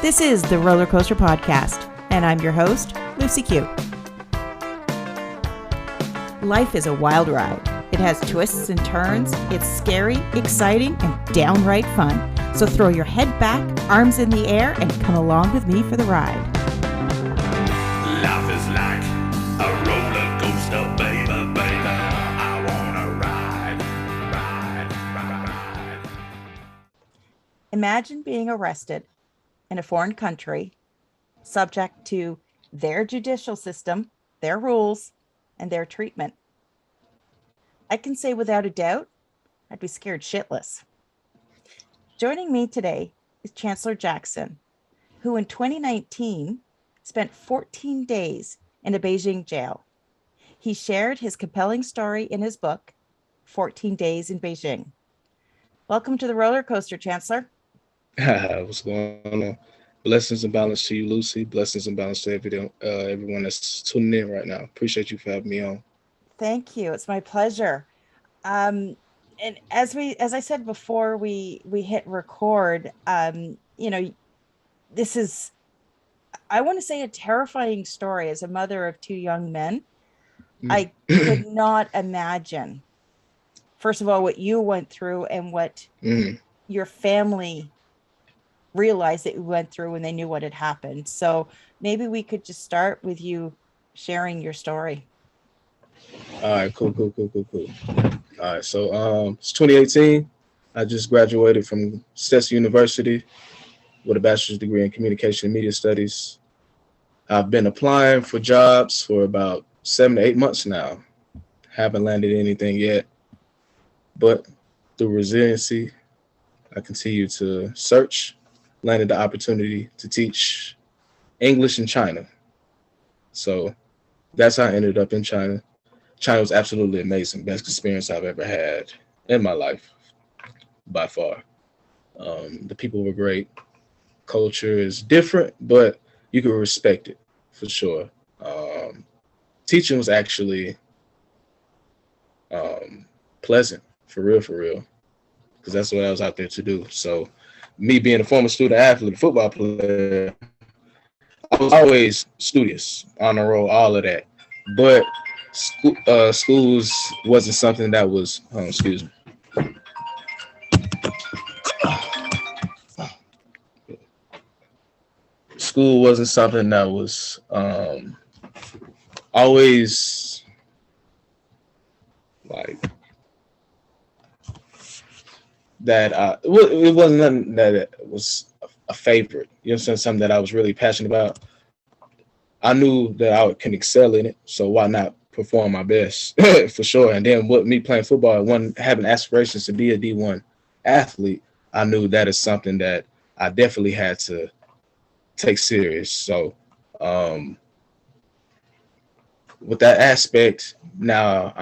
This is the Roller Coaster Podcast, and I'm your host, Lucy Q. Life is a wild ride. It has twists and turns. It's scary, exciting, and downright fun. So throw your head back, arms in the air, and come along with me for the ride. Life is like a roller coaster, baby, baby. I wanna ride. Imagine being arrested in a foreign country, subject to their judicial system, their rules, and their treatment. I can say without a doubt, I'd be scared shitless. Joining me today is Chancellor Jackson, who in 2019 spent 14 days in a Beijing jail. He shared his compelling story in his book, 14 Days in Beijing. Welcome to the roller coaster, Chancellor. What's going on? Blessings and balance to you, Lucy. Blessings and balance to everyone that's tuning in right now. Appreciate you for having me on. Thank you. It's my pleasure. And as I said before we hit record, this is, I want to say, a terrifying story. As a mother of two young men, I could not imagine, first of all, what you went through and what your family realized that you went through when they knew what had happened. So maybe we could just start with you sharing your story. All right, cool. All right, so it's 2018. I just graduated from Stetson University with a bachelor's degree in communication and media studies. I've been applying for jobs for about 7 to 8 months now. Haven't landed anything yet, but through resiliency, I continue to search. Landed the opportunity to teach English in China. So that's how I ended up in China. China was absolutely amazing. Best experience I've ever had in my life, by far. The people were great. Culture is different, but you can respect it for sure. Teaching was actually pleasant, for real, because that's what I was out there to do. So me being a former student athlete, football player, I was always studious, on the roll, all of that. But schools wasn't something that was, School wasn't something that was always like that. It wasn't nothing that it was a favorite. You know what I'm saying? Something that I was really passionate about. I knew that I can excel in it, so why not perform my best for sure. And then with me playing football, having aspirations to be a D1 athlete, I knew that is something that I definitely had to take serious. So with that aspect, now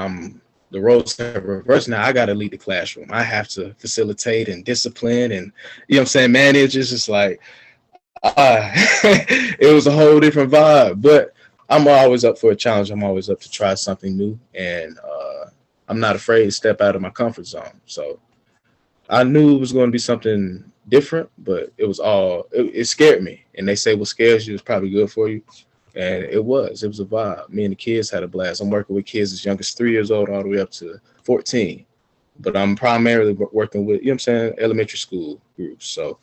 the roles have reversed. Now I got to lead the classroom. I have to facilitate and discipline and, you know what I'm saying, manage. It's just like, it was a whole different vibe. But I'm always up for a challenge. I'm always up to try something new. And I'm not afraid to step out of my comfort zone. So I knew it was going to be something different, but it scared me. And they say what scares you is probably good for you. And it was a vibe. Me and the kids had a blast. I'm working with kids as young as 3 years old all the way up to 14. But I'm primarily working with, you know what I'm saying, elementary school groups. So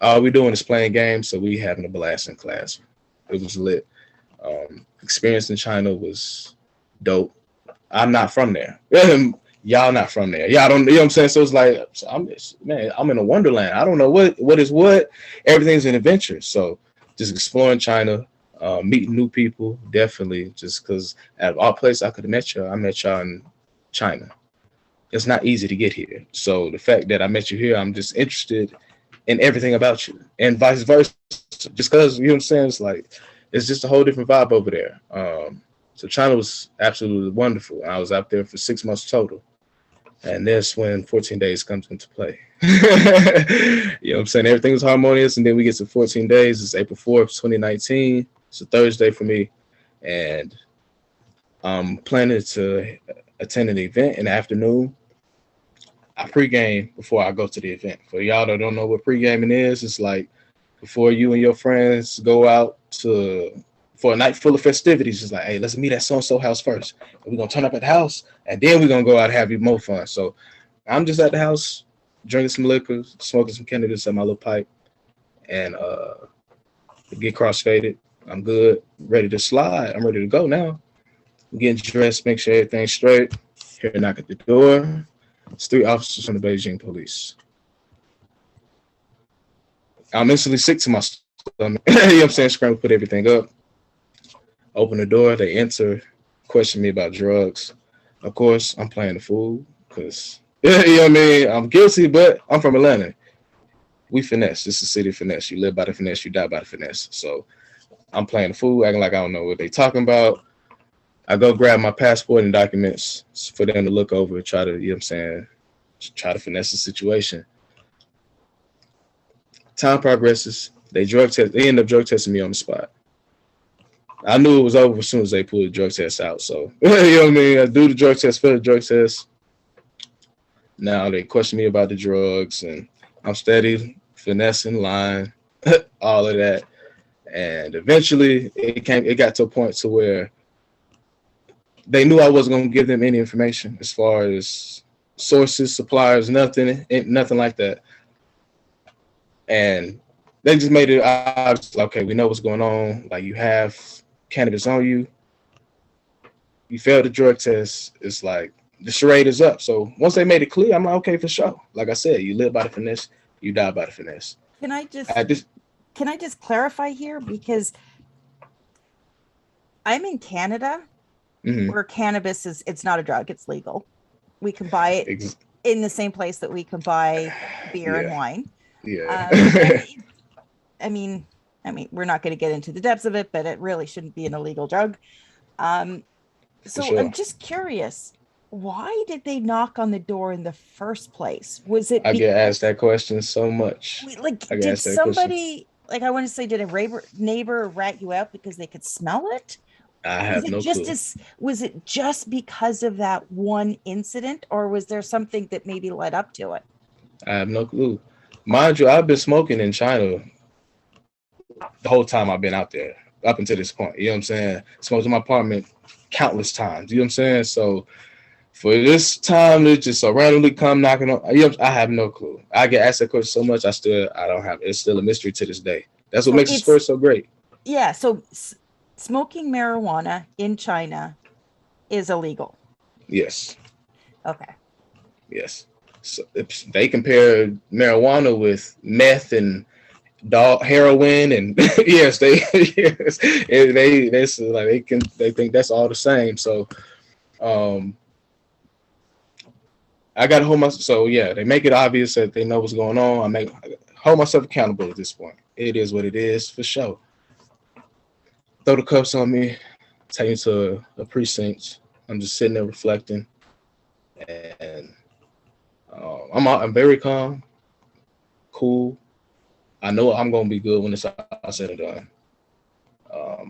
all we're doing is playing games. So we having a blast in class. It was lit. Experience in China was dope. I'm not from there. Y'all not from there. Y'all don't, you know what I'm saying? So it's like, I'm in a wonderland. I don't know what is what. Everything's an adventure. So just exploring China. Meeting new people, definitely, just because out of all places I could have met y'all, I met y'all in China. It's not easy to get here. So the fact that I met you here, I'm just interested in everything about you, and vice versa. Just because, you know what I'm saying, it's like, it's just a whole different vibe over there. So China was absolutely wonderful. I was out there for 6 months total. And that's when 14 days comes into play. You know what I'm saying? Everything was harmonious, and then we get to 14 days. It's April 4th, 2019. It's a Thursday for me, and I'm planning to attend an event in the afternoon. I pregame before I go to the event. For y'all that don't know what pregaming is, it's like before you and your friends go out for a night full of festivities. It's like, hey, let's meet at so-and-so house first. We're going to turn up at the house, and then we're going to go out and have even more fun. So I'm just at the house, drinking some liquor, smoking some cannabis at my little pipe, and get cross-faded. I'm good, ready to slide. I'm ready to go now. I'm getting dressed, make sure everything's straight. Hear a knock at the door. It's 3 officers from the Beijing police. I'm instantly sick to my stomach. You know what I'm saying? Scramble, put everything up. Open the door. They enter, question me about drugs. Of course, I'm playing the fool because, you know what I mean? I'm guilty, but I'm from Atlanta. We finesse. This is city finesse. You live by the finesse, you die by the finesse. So I'm playing the fool, acting like I don't know what they talking about. I go grab my passport and documents for them to look over, try to, you know what I'm saying, try to finesse the situation. Time progresses. They end up drug testing me on the spot. I knew it was over as soon as they pulled the drug test out. So, you know what I mean? I do the drug test, fill the drug test. Now they question me about the drugs, and I'm steady, finessing, lying, all of that. And eventually it got to a point to where they knew I wasn't going to give them any information as far as sources, suppliers, nothing like that. And they just made it obvious, okay, we know what's going on. Like, you have cannabis on you. You failed the drug test. It's like the charade is up. So once they made it clear, I'm like, okay, for sure. Like I said, you live by the finesse, you die by the finesse. Can I just clarify here? Because I'm in Canada, where cannabis it's not a drug, it's legal. We can buy it in the same place that we can buy beer and wine. Yeah. I mean, we're not going to get into the depths of it, but it really shouldn't be an illegal drug. So sure. I'm just curious, why did they knock on the door in the first place? Was it? I get asked that question so much. Did somebody, I want to say, did a neighbor rat you out because they could smell it? I have no clue. Was it just because of that one incident, or was there something that maybe led up to it? I have no clue. Mind you, I've been smoking in China the whole time I've been out there up until this point. You know what I'm saying? Smoked in my apartment countless times. You know what I'm saying? So for this time to just randomly come knocking on, I have no clue. I get asked that question so much, I don't have. It's still a mystery to this day. That's what makes the story so great. Yeah. So smoking marijuana in China is illegal. Yes. Okay. Yes. So they compare marijuana with meth and heroin, and yes, they think that's all the same. So, I got to hold myself. So yeah, they make it obvious that they know what's going on. I hold myself accountable at this point. It is what it is, for sure. Throw the cuffs on me, take me to a precinct. I'm just sitting there reflecting, and I'm very calm, cool. I know I'm gonna be good when it's all said and done.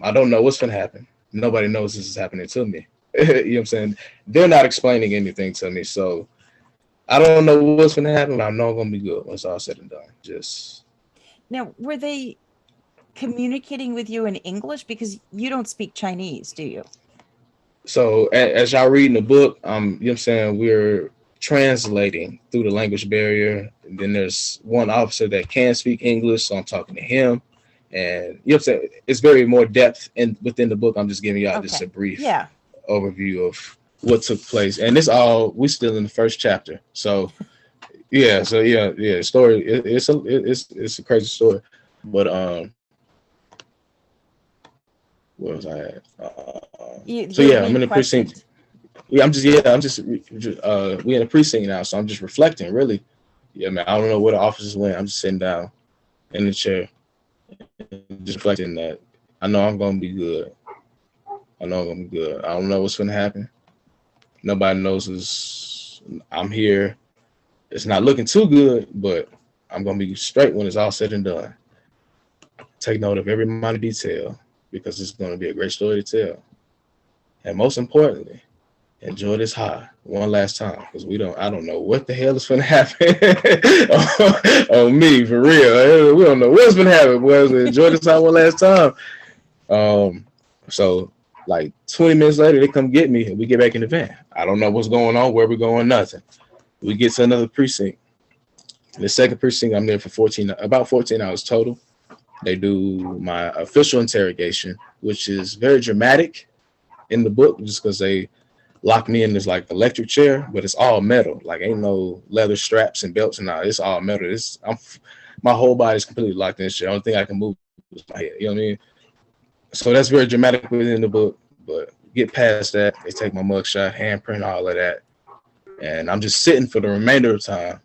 I don't know what's gonna happen. Nobody knows this is happening to me. You know what I'm saying? They're not explaining anything to me, so I don't know what's gonna happen. But I know I'm gonna be good when it's all said and done. Just now, were they communicating with you in English, because you don't speak Chinese, do you? So as y'all read in the book, you know what I'm saying, we're translating through the language barrier. And then there's one officer that can speak English, so I'm talking to him. And you know what I'm saying, it's very more depth within the book. I'm just giving y'all just a brief overview of what took place. And we're still in the first chapter. So story. It's a crazy story. But where was I at? I'm in the precinct. Yeah, I'm just we in a precinct now, so I'm just reflecting, really. Yeah, man, I don't know where the officers went. I'm just sitting down in the chair, just reflecting that I know I'm gonna be good. I don't know what's gonna happen. Nobody knows I'm here. It's not looking too good, but I'm gonna be straight when it's all said and done. Take note of every minor detail, because it's gonna be a great story to tell. And most importantly, enjoy this high one last time, because I don't know what the hell is gonna happen on me, for real. We don't know what's gonna happen, boys. Enjoy this high one last time. So like 20 minutes later, they come get me and we get back in the van. I don't know what's going on, where we're going, nothing. We get to another precinct. The second precinct, I'm there for about 14 hours total. They do my official interrogation, which is very dramatic in the book, just because they lock me in this like electric chair, but it's all metal. Like ain't no leather straps and belts and all. It's all metal. My whole body is completely locked in this chair. The only thing I can move is my head. You know what I mean? So that's very dramatic within the book. But get past that, they take my mugshot, handprint, all of that, and I'm just sitting for the remainder of time.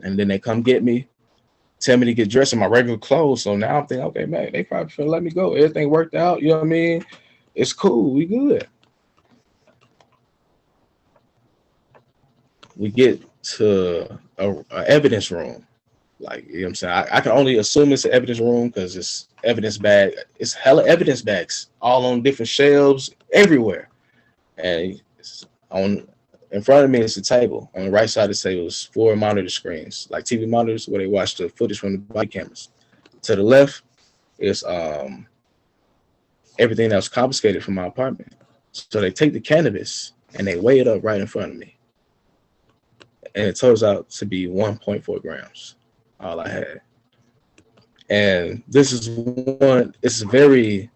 And then they come get me, tell me to get dressed in my regular clothes. So now I'm thinking, okay, man, they probably should let me go. Everything worked out. You know what I mean? It's cool. We good. We get to a evidence room. Like, you know what I'm saying? I can only assume it's an evidence room because it's evidence bag. It's hella evidence bags all on different shelves everywhere. And in front of me is a table. On the right side of the table is 4 monitor screens, like TV monitors where they watch the footage from the body cameras. To the left is everything that was confiscated from my apartment. So they take the cannabis and they weigh it up right in front of me. And it turns out to be 1.4 grams, all I had. And this is it's very,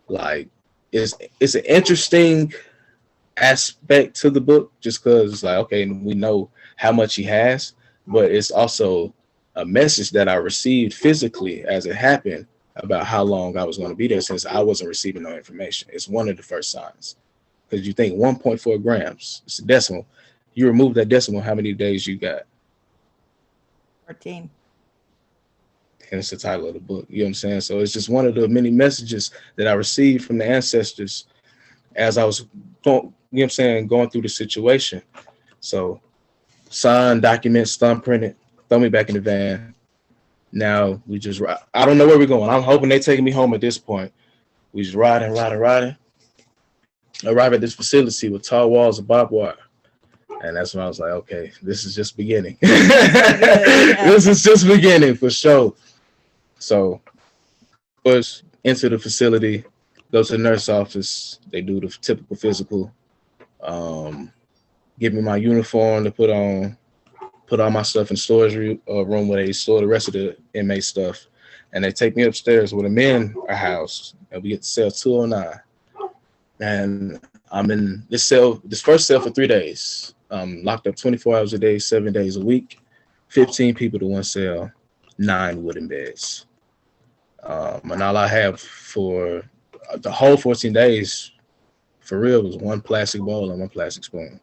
like, it's an interesting aspect to the book, just because, like, okay, we know how much he has, but it's also a message that I received physically as it happened about how long I was going to be there, since I wasn't receiving no information. It's one of the first signs, because you think 1.4 grams, it's a decimal. You remove that decimal, how many days you got? 14. And it's the title of the book. You know what I'm saying? So it's just one of the many messages that I received from the ancestors as I was going, you know what I'm saying, going through the situation. So signed, documents, thumbprinted, throw me back in the van. Now we just ride. I don't know where we're going. I'm hoping they're taking me home at this point. We just riding. Arrive at this facility with tall walls of barbed wire. And that's when I was like, okay, this is just beginning. This is just beginning for sure. So push into the facility, go to the nurse office. They do the typical physical. Give me my uniform to put on, put all my stuff in storage room where they store the rest of the inmate stuff. And they take me upstairs where the men are housed. And we get to cell 209. And I'm in this first cell for 3 days. Locked up 24 hours a day, 7 days a week, 15 people to one cell, 9 wooden beds. And all I have for the whole 14 days, for real, was 1 plastic bowl and 1 plastic spoon.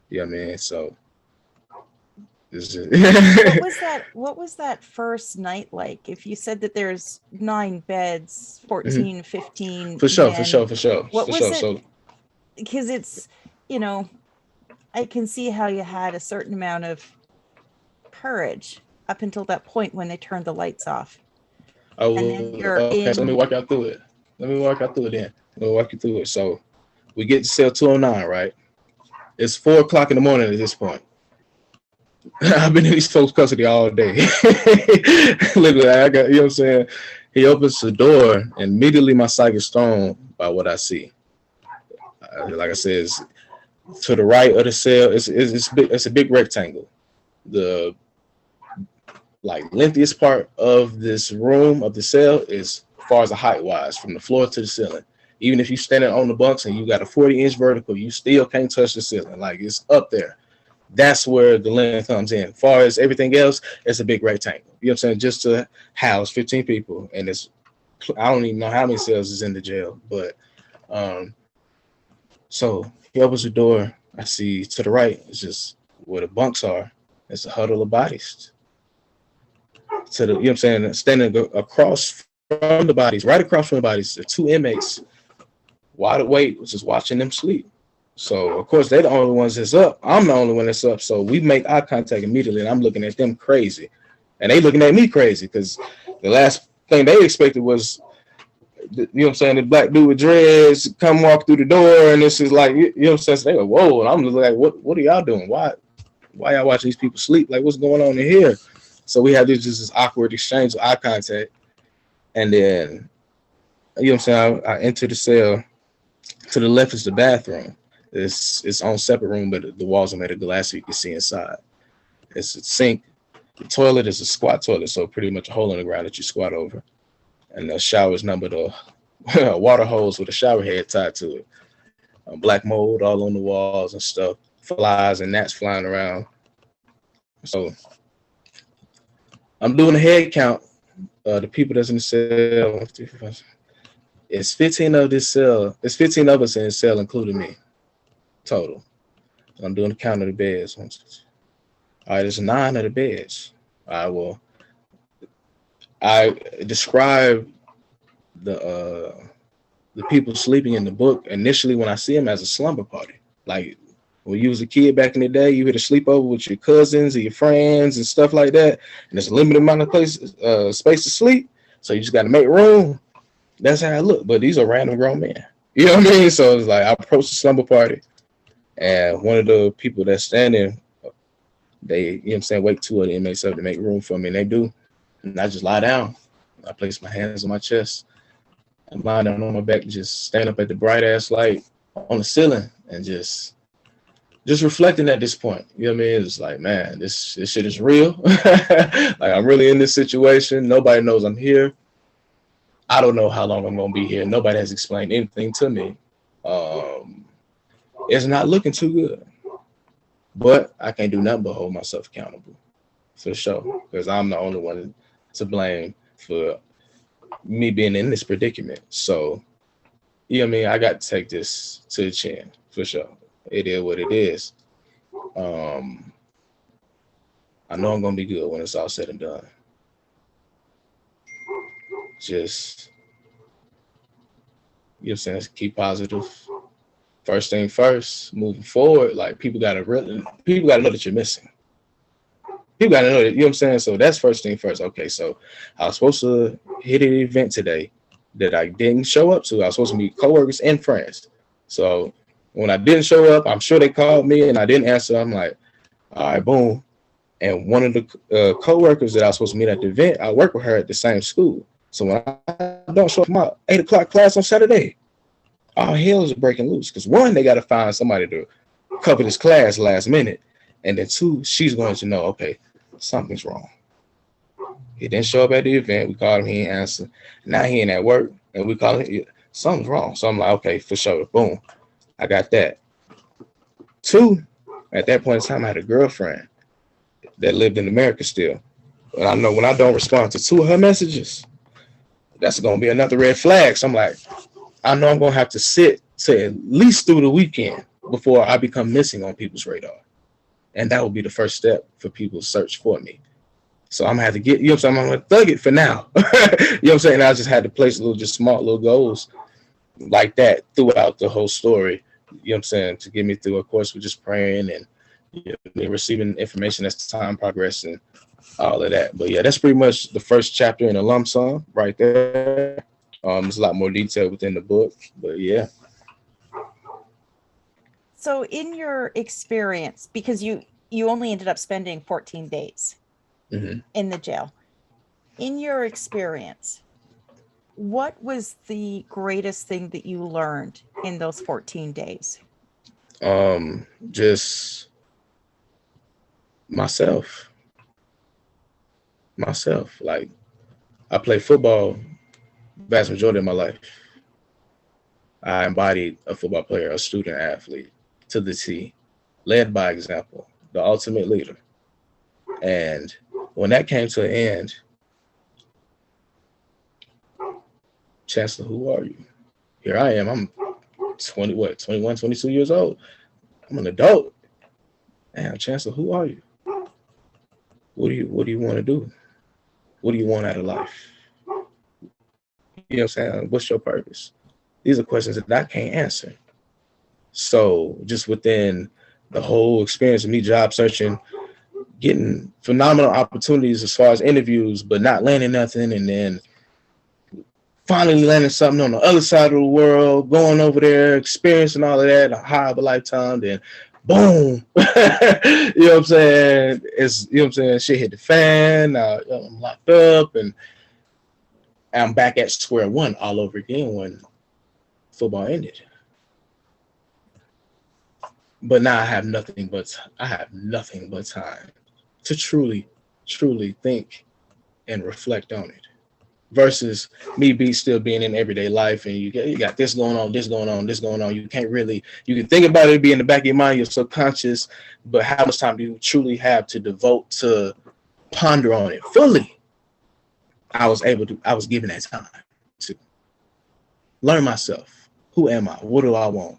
You know what I mean? So this is what was that first night like? If you said that there's 9 beds, 14, 15. For sure. What was it? So, because it's, you know, I can see how you had a certain amount of courage up until that point when they turned the lights off. Oh, and then okay. So let me walk out through it. Then. We'll walk you through it. So we get to cell 209, right? It's 4 o'clock in the morning at this point. I've been in these folks' custody all day. Literally, I got, you know what I'm saying? He opens the door, and immediately my sight is thrown by what I see. Like I said, to the right of the cell, it's a big rectangle. The lengthiest part of this room of the cell is far as the height wise, from the floor to the ceiling. Even if you're standing on the bunks and you got a 40-inch vertical, you still can't touch the ceiling. Like, it's up there. That's where the length comes in. As far as everything else, it's a big rectangle. You know what I'm saying? Just to house 15 people. And I don't even know how many cells is in the jail. But so he opens the door. I see to the right, it's just where the bunks are. It's a huddle of bodies. You know what I'm saying? Standing across from the bodies, right across from the bodies, the 2 inmates, wide awake, just watching them sleep. So, of course, they're the only ones that's up. I'm the only one that's up. So we make eye contact immediately, and I'm looking at them crazy. And they looking at me crazy because the last thing they expected was you know what I'm saying, the black dude with dreads come walk through the door, and it's just like, you know what I'm saying, so they go, whoa, and I'm just like, what are y'all doing? Why y'all watching these people sleep? Like, what's going on in here? So we had this awkward exchange of eye contact, and then, you know what I'm saying, I enter the cell. To the left is the bathroom. It's on separate room, but the walls are made of glass so you can see inside. It's a sink. The toilet is a squat toilet, so pretty much a hole in the ground that you squat over. And the shower is numbered water hose with a shower head tied to it. Black mold all on the walls and stuff. Flies and gnats flying around. So I'm doing a head count. The people that's in the cell. It's 15 of this cell. It's 15 of us in the cell, including me. Total. So I'm doing the count of the beds. All right, there's 9 of the beds. I describe the people sleeping in the book initially when I see them as a slumber party. Like when you was a kid back in the day, you had to sleep over with your cousins and your friends and stuff like that. And there's a limited amount of space to sleep. So you just got to make room. That's how I look. But these are random grown men. You know what I mean? So it's like I approached the slumber party, and one of the people that's standing, they, you know what I'm saying, wake 2 of the inmates up to make room for me, and they do. And I just lie down. I place my hands on my chest. I'm lying down on my back, just stand up at the bright ass light on the ceiling and just reflecting at this point. You know what I mean? It's like, man, this shit is real. Like, I'm really in this situation. Nobody knows I'm here. I don't know how long I'm going to be here. Nobody has explained anything to me. It's not looking too good. But I can't do nothing but hold myself accountable. For sure. Because I'm the only one to blame for me being in this predicament. So, you know what I mean? I got to take this to the chin. For sure. It is what it is. I know I'm going to be good when it's all said and done. Just, you know what I'm saying, keep positive. First thing first, moving forward, like people gotta know that you're missing. People gotta know that, you know what I'm saying? So that's first thing first. Okay, so I was supposed to hit an event today that I didn't show up to. I was supposed to meet coworkers and friends. So when I didn't show up, I'm sure they called me and I didn't answer. I'm like, all right, boom. And one of the coworkers that I was supposed to meet at the event, I work with her at the same school. So when I don't show up for my 8 o'clock class on Saturday, all hell is breaking loose. Because 1, they got to find somebody to cover this class last minute. And then 2, she's going to know, okay, something's wrong. He didn't show up at the event. We called him, he didn't answer. Now he ain't at work. And we call him, something's wrong. So I'm like, okay, for sure. Boom. I got that. 2, at that point in time, I had a girlfriend that lived in America still. And I know when I don't respond to 2 of her messages, that's going to be another red flag. So I'm like, I know I'm going to have to sit to at least through the weekend before I become missing on people's radar. And that will be the first step for people to search for me. So I'm going to have to get, you know what I'm saying, I'm going to thug it for now. You know what I'm saying? I just had to place smart little goals like that throughout the whole story. You know what I'm saying? To get me through, of course, we're just praying and, you know, receiving information as time progresses and all of that. But yeah, that's pretty much the first chapter in a lump sum right there. There's a lot more detail within the book, but yeah. So in your experience, because you only ended up spending 14 days in the jail, in your experience, what was the greatest thing that you learned in those 14 days? Just myself. Like, I played football vast majority of my life. I embodied a football player, a student athlete to the T, led by example, the ultimate leader. And when that came to an end, Chancellor, who are you? Here I am. I'm 21, 22 years old. I'm an adult. Damn, Chancellor, who are you? What do you want to do? What do you want out of life? You know what I'm saying? What's your purpose? These are questions that I can't answer. So just within the whole experience of me job searching, getting phenomenal opportunities as far as interviews, but not landing nothing, and then finally landing something on the other side of the world, going over there, experiencing all of that, a high of a lifetime, then boom. You know what I'm saying? It's, you know what I'm saying? Shit hit the fan. I'm locked up and I'm back at square one all over again when football ended. But now I have nothing but time to truly think and reflect on it. Versus me still being in everyday life and you got this going on. You can't really, you can think about it, be in the back of your mind, your subconscious, but how much time do you truly have to devote to ponder on it fully? I was given that time to learn myself. Who am I? What do I want?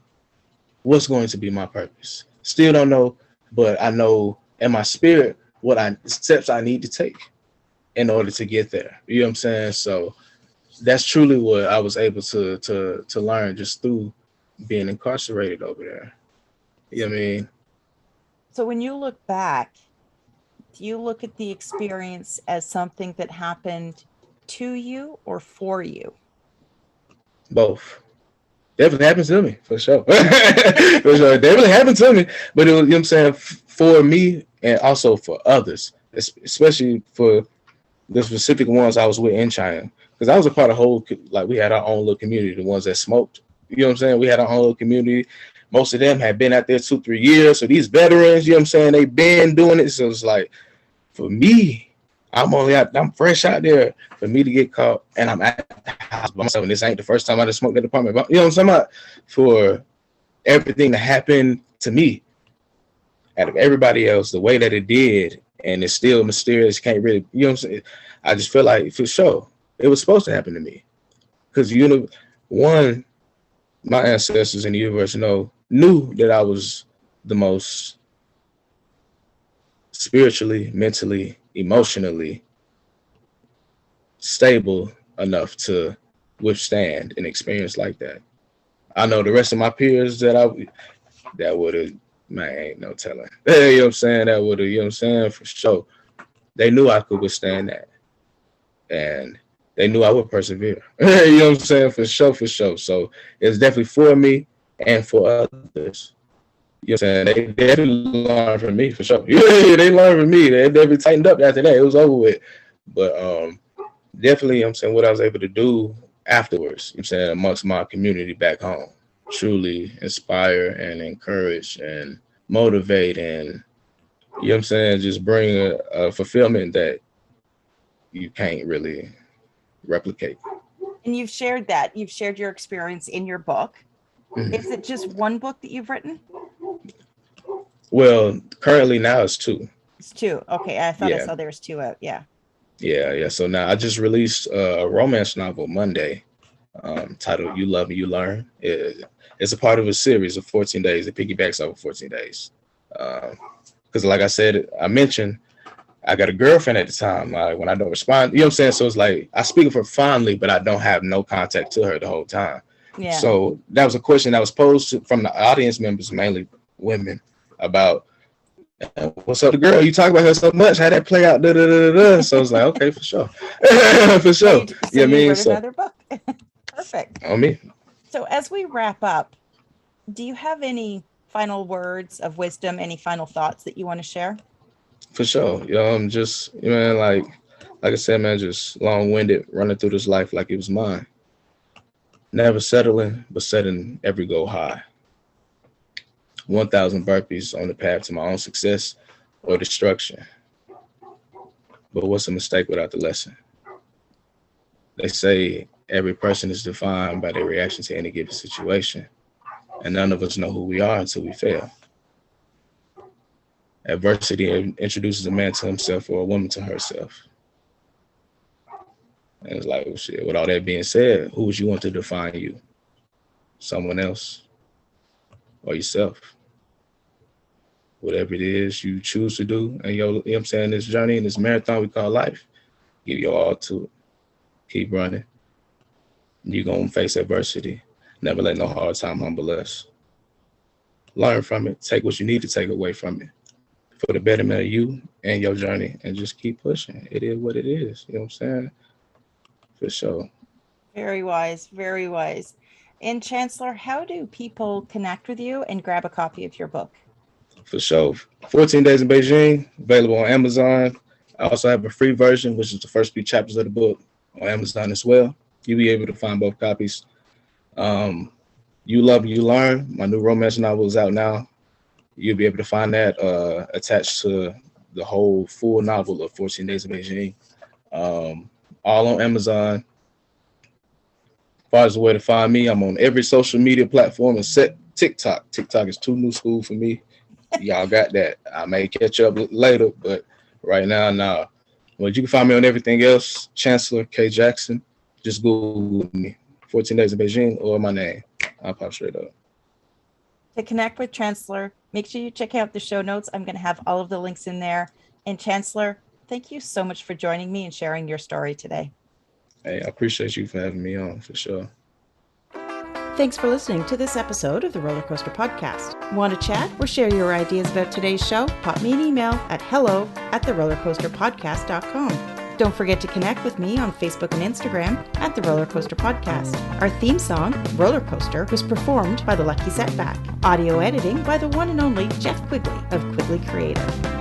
What's going to be my purpose? Still don't know, but I know in my spirit steps I need to take in order to get there. You know what I'm saying? So that's truly what I was able to learn just through being incarcerated over there. You know what I mean? So when you look back, do you look at the experience as something that happened to you or for you? Both. Definitely happened to me, for sure. For sure. It definitely happened to me. But it was, you know what I'm saying, for me and also for others, especially for the specific ones I was with in China. Because I was a part of we had our own little community, the ones that smoked. You know what I'm saying? We had our own little community. Most of them had been out there 2-3 years. So these veterans, you know what I'm saying, they've been doing it. So it's like, for me, I'm fresh out there. For me to get caught and I'm at the house by myself, and this ain't the first time I just smoked that apartment. But, you know what I'm saying? For everything that happened to me, out of everybody else, the way that it did, and it's still mysterious, can't really, you know what I'm saying? I just feel like, for sure, it was supposed to happen to me. Because, my ancestors in the universe knew that I was the most spiritually, mentally, emotionally stable enough to withstand an experience like that. I know the rest of my peers that would have, man, ain't no telling. You know what I'm saying? That would have, you know what I'm saying? For sure. They knew I could withstand that. And they knew I would persevere. You know what I'm saying? For sure. So it's definitely for me and for others. You know what I'm saying? They definitely learned from me, for sure. Yeah, they learned from me. They definitely tightened up after that. It was over with. But definitely, I'm saying, what I was able to do afterwards, I'm saying, amongst my community back home, truly inspire and encourage and motivate and, you know what I'm saying, just bring a fulfillment that you can't really replicate. And you've shared that. You've shared your experience in your book. Mm-hmm. Is it just one book that you've written? Well, currently now it's 2. It's 2. Okay, I thought I saw there was 2 out. Yeah. Yeah. So now I just released a romance novel Monday, titled "You Love Me, You Learn." It's a part of a series of 14 days. It piggybacks over 14 days. Because like I mentioned, I got a girlfriend at the time. When I don't respond, you know what I'm saying? So it's like, I speak of her fondly, but I don't have no contact to her the whole time. Yeah. So that was a question that was posed from the audience members, mainly women, about, what's up, the girl? You talk about her so much. How that play out? Da, da, da, da. So it's like, okay, for sure. For sure. So you know what I mean? So another book. Perfect. On me. So as we wrap up, do you have any final words of wisdom, any final thoughts that you want to share? For sure. Just, like I said, man, just long-winded, running through this life like it was mine. Never settling, but setting every goal high. 1,000 burpees on the path to my own success or destruction. But what's a mistake without the lesson? They say every person is defined by their reaction to any given situation, and none of us know who we are until we fail. Adversity introduces a man to himself or a woman to herself. And it's like, well, shit, with all that being said, who would you want to define you? Someone else or yourself? Whatever it is you choose to do, and you know what I'm saying, this journey, in this marathon we call life, give your all to it. Keep running. You're going to face adversity. Never let no hard time humble us. Learn from it. Take what you need to take away from it for the betterment of you and your journey, and just keep pushing. It is what it is. You know what I'm saying? For sure. Very wise, very wise. And Chancellor, how do people connect with you and grab a copy of your book? For sure. 14 Days in Beijing, available on Amazon. I also have a free version, which is the first few chapters of the book on Amazon as well. You'll be able to find both copies. You Love, You Learn, my new romance novel is out now. You'll be able to find that attached to the whole full novel of 14 Days in Beijing. All on Amazon. As far as the way to find me, I'm on every social media platform except TikTok. TikTok is too new school for me. Y'all got that. I may catch up later, but right now, nah. Well, you can find me on everything else. Chancellor K. Jackson. Just Google me. 14 Days in Beijing or my name. I'll pop straight up. To connect with Chancellor, make sure you check out the show notes. I'm going to have all of the links in there. And Chancellor, thank you so much for joining me and sharing your story today. Hey, I appreciate you for having me on, for sure. Thanks for listening to this episode of the Roller Coaster Podcast. Want to chat or share your ideas about today's show? Pop me an email at hello@therollercoasterpodcast.com. Don't forget to connect with me on Facebook and Instagram at The Roller Coaster Podcast. Our theme song, Roller Coaster, was performed by The Lucky Setback. Audio editing by the one and only Jeff Quigley of Quigley Creative.